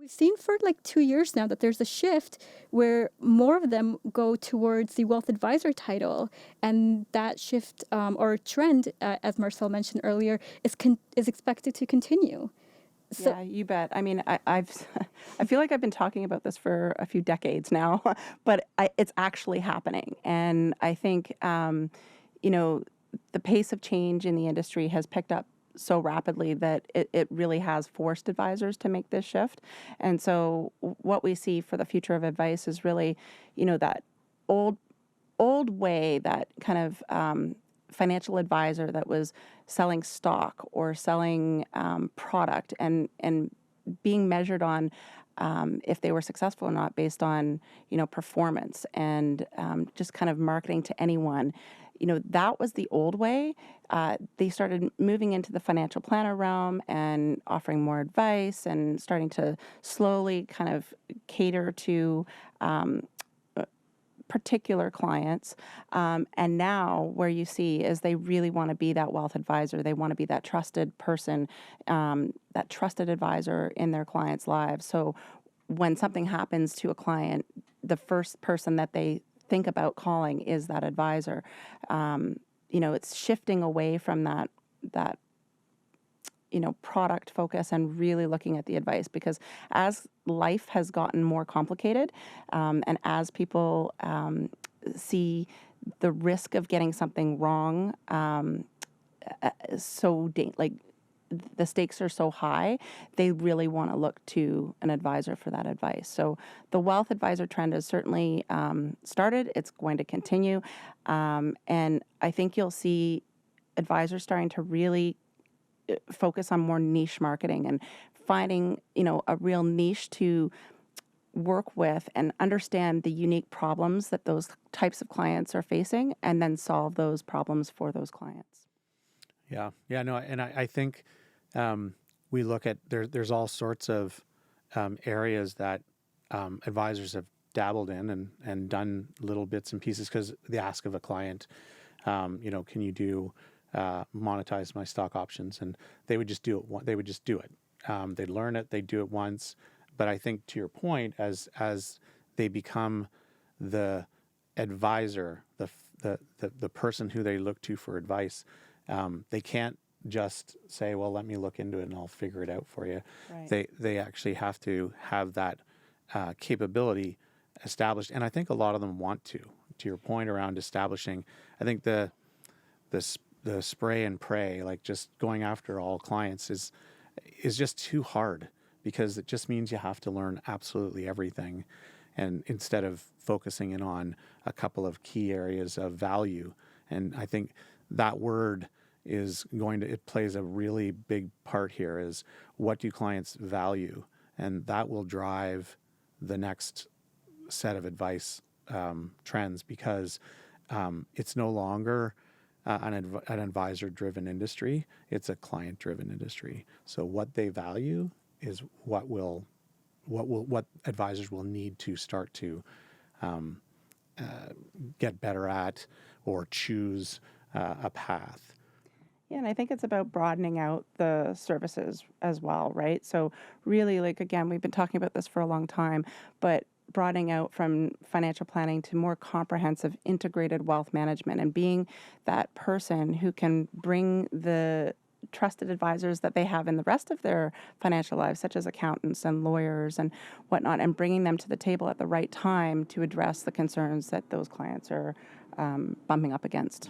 we've seen for like 2 years now that there's a shift where more of them go towards the wealth advisor title, and that shift or trend, as Marcel mentioned earlier, is expected to continue. So Yeah, you bet. I mean, I've I feel like I've been talking about this for a few decades now, but it's actually happening, and I think you know the pace of change in the industry has picked up so rapidly that it really has forced advisors to make this shift. And so what we see for the future of advice is really, that old old way, that kind of financial advisor that was selling stock or selling product and being measured on if they were successful or not based on performance and just kind of marketing to anyone. That was the old way. They started moving into the financial planner realm and offering more advice and starting to slowly kind of cater to particular clients. And now where you see is they really want to be that wealth advisor. They want to be that trusted person, that trusted advisor in their clients' lives. So when something happens to a client, the first person that they think about calling is that advisor. It's shifting away from that product focus and really looking at the advice, because as life has gotten more complicated, and as people see the risk of getting something wrong, like the stakes are so high, they really want to look to an advisor for that advice. So the wealth advisor trend has certainly started. It's going to continue. And I think you'll see advisors starting to really focus on more niche marketing and finding, a real niche to work with and understand the unique problems that those types of clients are facing, and then solve those problems for those clients. Yeah, no, and I think we look at there's all sorts of areas that advisors have dabbled in and done little bits and pieces, because the ask of a client, can you do monetize my stock options? And they would just do it. They would just do it. They'd learn it. They'd do it once. But I think, to your point, as they become the advisor, the person who they look to for advice, they can't just say, well, let me look into it and I'll figure it out for you. Right. They actually have to have that capability established. And I think a lot of them want to your point around establishing. I think the spray and pray, like just going after all clients, is just too hard, because it just means you have to learn absolutely everything, and instead of focusing in on a couple of key areas of value. And I think that word it plays a really big part here, is what do clients value? And that will drive the next set of advice trends, because it's no longer an advisor-driven industry. It's a client-driven industry. So what they value is what advisors will need to start to get better at, or choose a path. Yeah, and I think it's about broadening out the services as well, right? So really, like, again, we've been talking about this for a long time, but broadening out from financial planning to more comprehensive integrated wealth management, and being that person who can bring the trusted advisors that they have in the rest of their financial lives, such as accountants and lawyers and whatnot, and bringing them to the table at the right time to address the concerns that those clients are bumping up against.